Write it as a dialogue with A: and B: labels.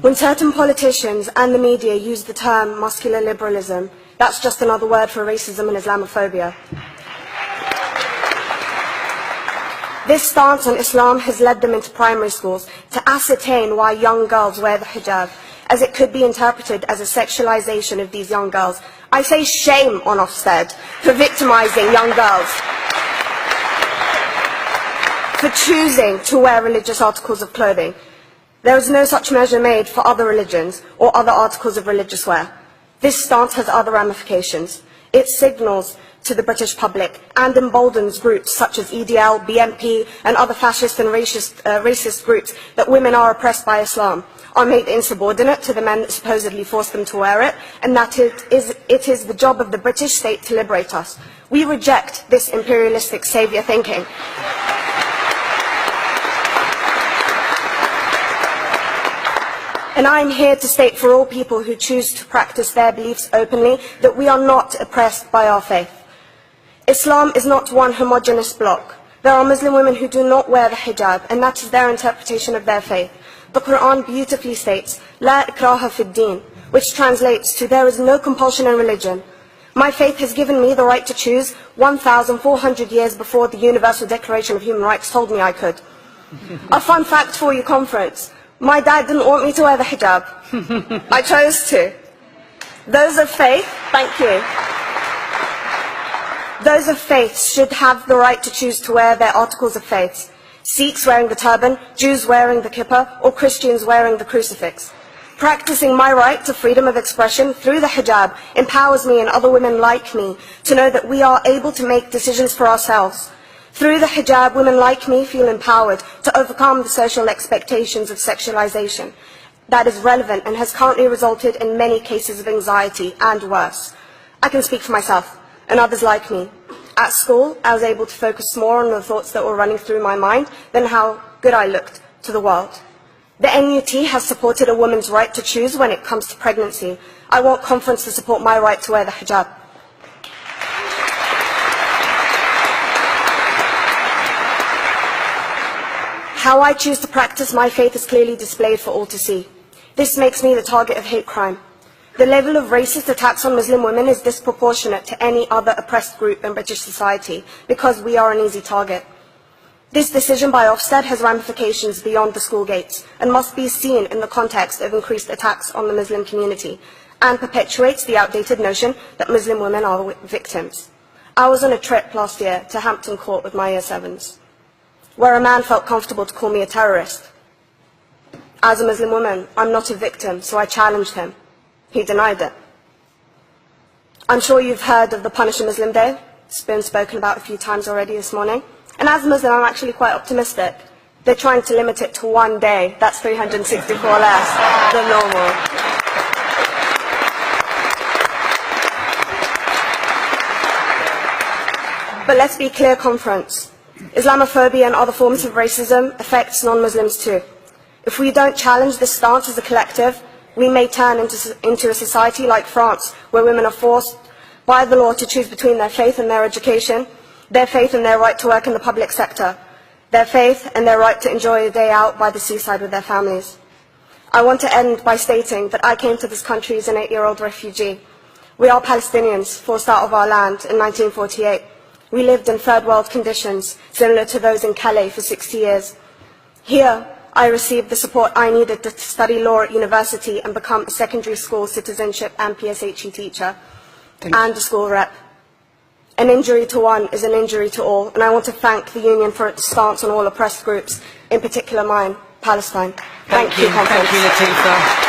A: When certain politicians and the media use the term muscular liberalism, that's just another word for racism and Islamophobia. This stance on Islam has led them into primary schools to ascertain why young girls wear the hijab, as it could be interpreted as a sexualization of these young girls. I say shame on Ofsted for victimizing young girls, for choosing to wear religious articles of clothing. There is no such measure made for other religions or other articles of religious wear. This stance has other ramifications. It signals to the British public and emboldens groups such as EDL, BNP and other fascist and racist groups that women are oppressed by Islam, are made insubordinate to the men that supposedly force them to wear it, and that it is the job of the British state to liberate us. We reject this imperialistic saviour thinking. And I am here to state for all people who choose to practice their beliefs openly that we are not oppressed by our faith. Islam is not one homogeneous block. There are Muslim women who do not wear the hijab, and that is their interpretation of their faith. The Quran beautifully states, La ikraha fid din, which translates to there is no compulsion in religion. My faith has given me the right to choose 1,400 years before the Universal Declaration of Human Rights told me I could. A fun fact for you, conference. My dad didn't want me to wear the hijab. I chose to. Those of faith, thank you. Those of faith should have the right to choose to wear their articles of faith. Sikhs wearing the turban, Jews wearing the kippah, or Christians wearing the crucifix. Practicing my right to freedom of expression through the hijab empowers me and other women like me to know that we are able to make decisions for ourselves. Through the hijab, women like me feel empowered to overcome the social expectations of sexualization that is relevant and has currently resulted in many cases of anxiety and worse. I can speak for myself and others like me. At school, I was able to focus more on the thoughts that were running through my mind than how good I looked to the world. The NUT has supported a woman's right to choose when it comes to pregnancy. I want conference to support my right to wear the hijab. How I choose to practice my faith is clearly displayed for all to see. This makes me the target of hate crime. The level of racist attacks on Muslim women is disproportionate to any other oppressed group in British society because we are an easy target. This decision by Ofsted has ramifications beyond the school gates and must be seen in the context of increased attacks on the Muslim community and perpetuates the outdated notion that Muslim women are victims. I was on a trip last year to Hampton Court with my Year 7s, where a man felt comfortable to call me a terrorist. As a Muslim woman, I'm not a victim, so I challenged him. He denied it. I'm sure you've heard of the Punish a Muslim Day. It's been spoken about a few times already this morning. And as a Muslim, I'm actually quite optimistic. They're trying to limit it to one day. That's 364 less than normal. But let's be clear, conference. Islamophobia and other forms of racism affects non-Muslims too. If we don't challenge this stance as a collective, we may turn into a society like France, where women are forced by the law to choose between their faith and their education, their faith and their right to work in the public sector, their faith and their right to enjoy a day out by the seaside with their families. I want to end by stating that I came to this country as an 8-year-old refugee. We are Palestinians, forced out of our land in 1948. We lived in third world conditions, similar to those in Calais for 60 years. Here, I received the support I needed to study law at university and become a secondary school citizenship and PSHE teacher and a school rep. An injury to one is an injury to all, and I want to thank the Union for its stance on all oppressed groups, in particular mine, Palestine. Thank you, Conference.
B: Thank you, Latifa.